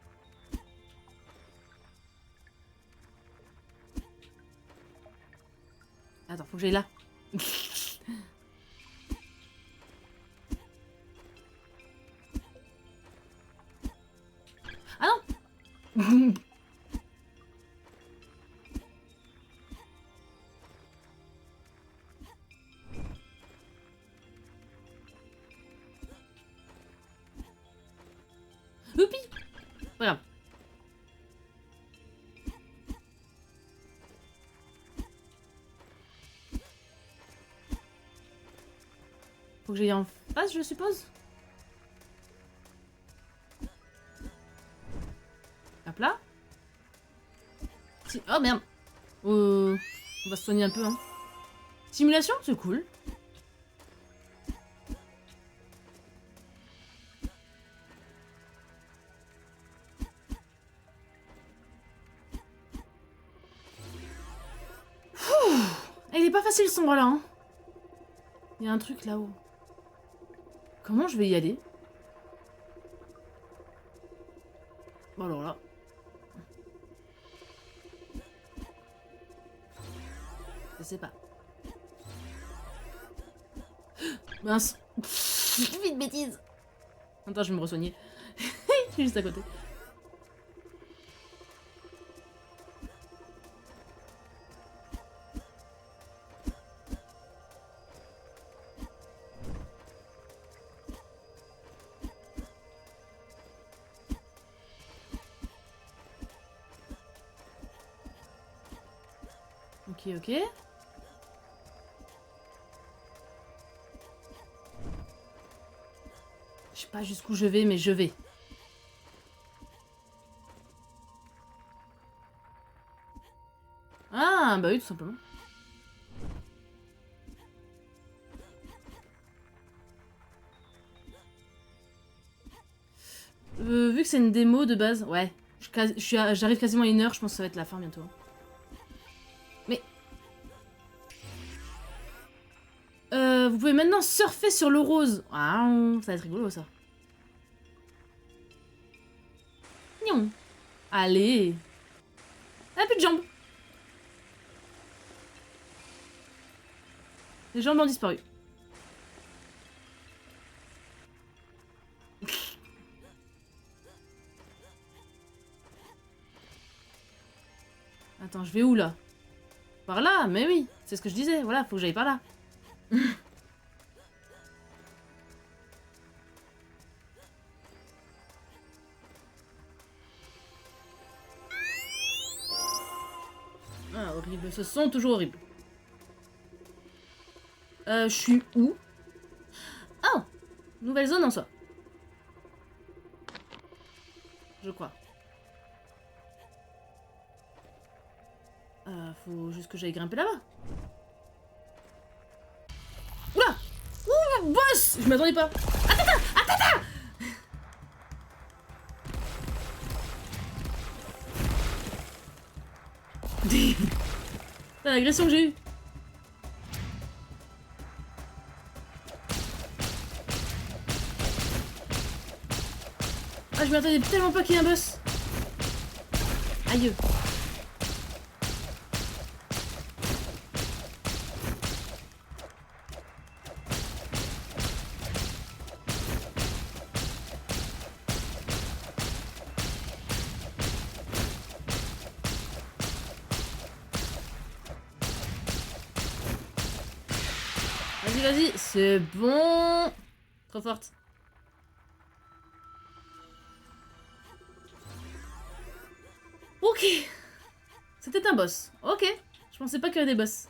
Attends, faut que j'aille là. Youpi! Pas grave. Faut que j'aille en face, je suppose. Hop là. Oh merde. On va se soigner un peu, hein. Simulation, c'est cool. Il est pas facile ce endroit là, hein. Il y a un truc là-haut. Comment je vais y aller? Bon alors là. Je sais pas. Mince. Vite bêtise. Attends, je vais me re-soigner. Je suis juste à côté. Ok, ok. Je sais pas jusqu'où je vais, mais je vais. Ah, bah oui, tout simplement. Vu que c'est une démo de base, ouais. J'arrive quasiment à 1 heure, je pense que ça va être la fin bientôt. Mais... vous pouvez maintenant surfer sur l'eau rose. Ah, ça va être rigolo ça. Non. Allez. Ah, plus de jambes. Les jambes ont disparu. Attends, je vais où là? Par là, mais oui, c'est ce que je disais. Voilà, faut que j'aille par là. Ah, horrible, ce son toujours horrible. Je suis où? Oh! Nouvelle zone en soi. Je crois. Faut juste que j'aille grimper là-bas. Oula! Ouh, boss! Je m'attendais pas. Attends! L'agression que j'ai eue. Ah, je m'attendais tellement pas qu'il y ait un boss. Aïe. Vas-y, c'est bon. Trop forte. Ok. C'était un boss. Ok. Je pensais pas qu'il y avait des boss.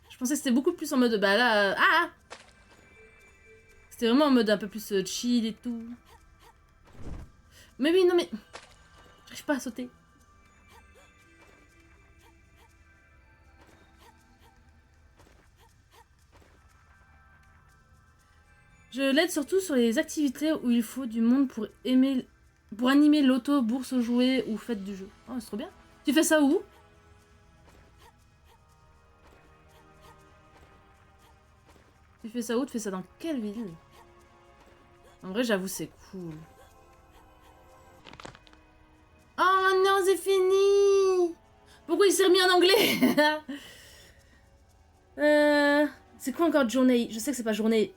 Je pensais que c'était beaucoup plus en mode... Bah là... Ah! C'était vraiment en mode un peu plus chill et tout. Mais oui, non mais... J'arrive pas à sauter. Je l'aide surtout sur les activités où il faut du monde pour animer l'auto, bourse aux jouets ou fête du jeu. Oh, c'est trop bien. Tu fais ça où? Tu fais ça où? Tu fais ça dans quelle ville? En vrai, j'avoue, c'est cool. Oh non, c'est fini! Pourquoi il s'est remis en anglais? C'est quoi encore journée? Je sais que c'est pas journée.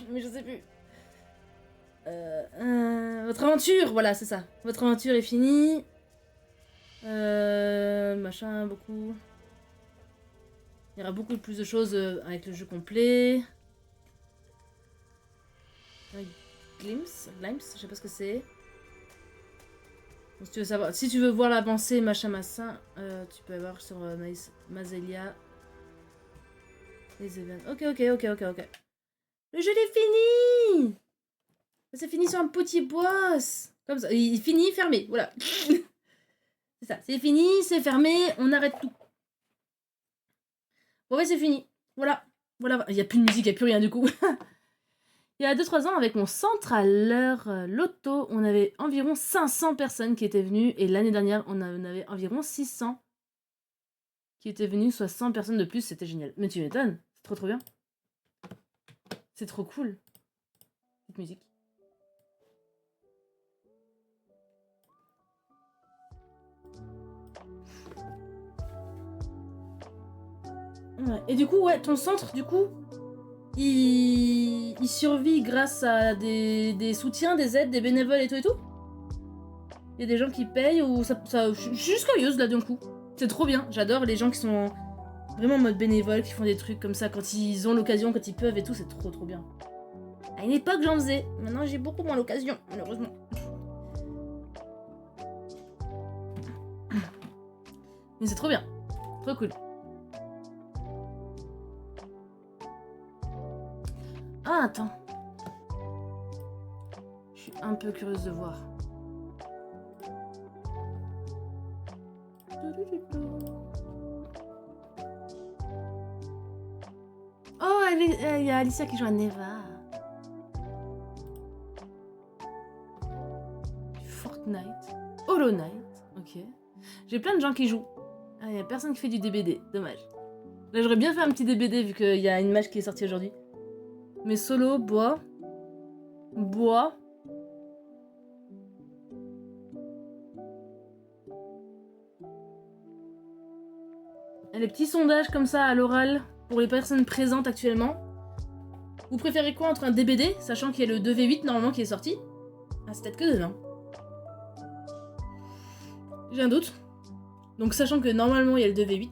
Mais je sais plus. Votre aventure, voilà, c'est ça. Votre aventure est finie. Machin, beaucoup. Il y aura beaucoup plus de choses avec le jeu complet. Glimpse, je sais pas ce que c'est. Si tu veux savoir, si tu veux voir l'avancée, machin, tu peux avoir sur Mazelia. Les événements. Ok. Le jeu est fini. C'est fini sur un petit boss. Comme ça, il finit fermé, voilà. C'est ça, c'est fini, c'est fermé, on arrête tout. Bon ouais, c'est fini. Voilà. Il n'y a plus de musique, il n'y a plus rien du coup. Il y a 2-3 ans, avec mon centre à l'heure loto, on avait environ 500 personnes qui étaient venues. Et l'année dernière, on en avait environ 600 qui étaient venues, soit 100 personnes de plus. C'était génial. Mais tu m'étonnes, c'est trop bien. C'est trop cool. Cette musique. Ouais. Et du coup, ouais, ton centre, du coup, il survit grâce à des soutiens, des aides, des bénévoles et tout. Il y a des gens qui payent ou ça je suis juste curieuse là d'un coup. C'est trop bien, j'adore les gens qui sont vraiment en mode bénévole, qui font des trucs comme ça quand ils ont l'occasion, quand ils peuvent et tout, c'est trop bien. À une époque j'en faisais, maintenant j'ai beaucoup moins l'occasion, malheureusement. Mais c'est trop bien, trop cool. Ah, attends. Je suis un peu curieuse de voir. Oh, il y a Alicia qui joue à Neva. Fortnite. Hollow Knight. Ok. J'ai plein de gens qui jouent. Ah, il y a personne qui fait du DBD. Dommage. Là, j'aurais bien fait un petit DBD vu qu'il y a une match qui est sortie aujourd'hui. Mais solo, bois. Et les petits sondages comme ça à l'oral pour les personnes présentes actuellement. Vous préférez quoi entre un DBD, sachant qu'il y a le 2v8 normalement qui est sorti? Ah, c'est peut-être que demain. J'ai un doute. Donc sachant que normalement il y a le 2v8.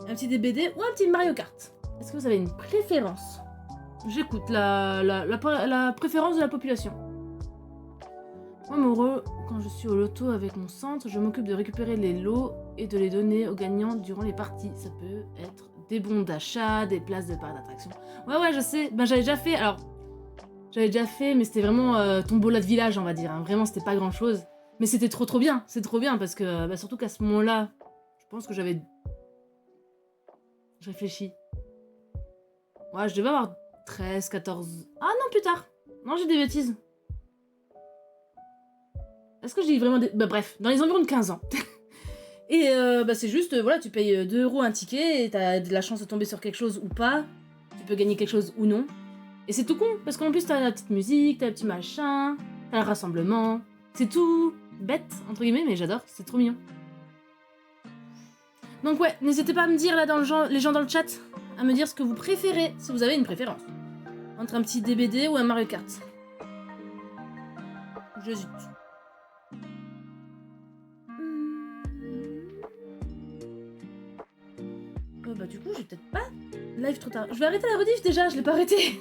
Un petit DBD ou un petit Mario Kart. Est-ce que vous avez une préférence? J'écoute la préférence de la population. Moi, mon rôle, quand je suis au loto avec mon centre, je m'occupe de récupérer les lots et de les donner aux gagnants durant les parties. Ça peut être des bons d'achat, des places de parc d'attraction. Ouais, je sais. Ben, j'avais déjà fait. Alors, mais c'était vraiment tombola de village, on va dire. Hein. Vraiment, c'était pas grand-chose. Mais c'était trop bien. C'est trop bien parce que, surtout qu'à ce moment-là, je pense que j'avais... Je réfléchis. Ouais, je devais avoir 13, 14... Ah non, plus tard. Non, j'ai des bêtises. Est-ce que j'ai vraiment des... Bah bref, dans les environs de 15 ans. Et c'est juste, voilà, tu payes 2 € un ticket et t'as de la chance de tomber sur quelque chose ou pas. Tu peux gagner quelque chose ou non. Et c'est tout con, parce qu'en plus t'as la petite musique, t'as le petit machin, t'as le rassemblement. C'est tout bête, entre guillemets, mais j'adore, c'est trop mignon. Donc ouais, n'hésitez pas à me dire là dans le genre, les gens dans le chat, à me dire ce que vous préférez, si vous avez une préférence. Entre un petit DBD ou un Mario Kart. J'hésite. Bah du coup, j'ai peut-être pas live trop tard. Je vais arrêter la rediff déjà, je l'ai pas arrêté.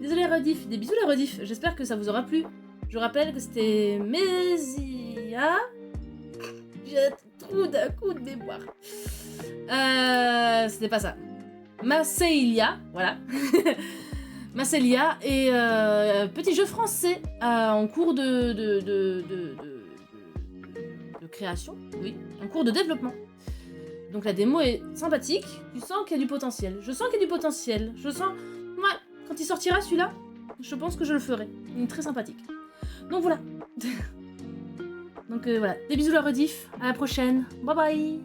Désolé la rediff, des bisous la rediff. J'espère que ça vous aura plu. Je rappelle que c'était Mésia. J'ai trop d'un coup de mémoire. C'était pas ça. Mazelia, voilà. Mazelia et petit jeu français en cours de création, oui, en cours de développement. Donc la démo est sympathique, tu sens qu'il y a du potentiel. Je sens qu'il y a du potentiel. Je sens... Ouais, quand il sortira celui-là, je pense que je le ferai. Il est très sympathique. Donc voilà. Donc voilà, des bisous la rediff, à la prochaine. Bye bye.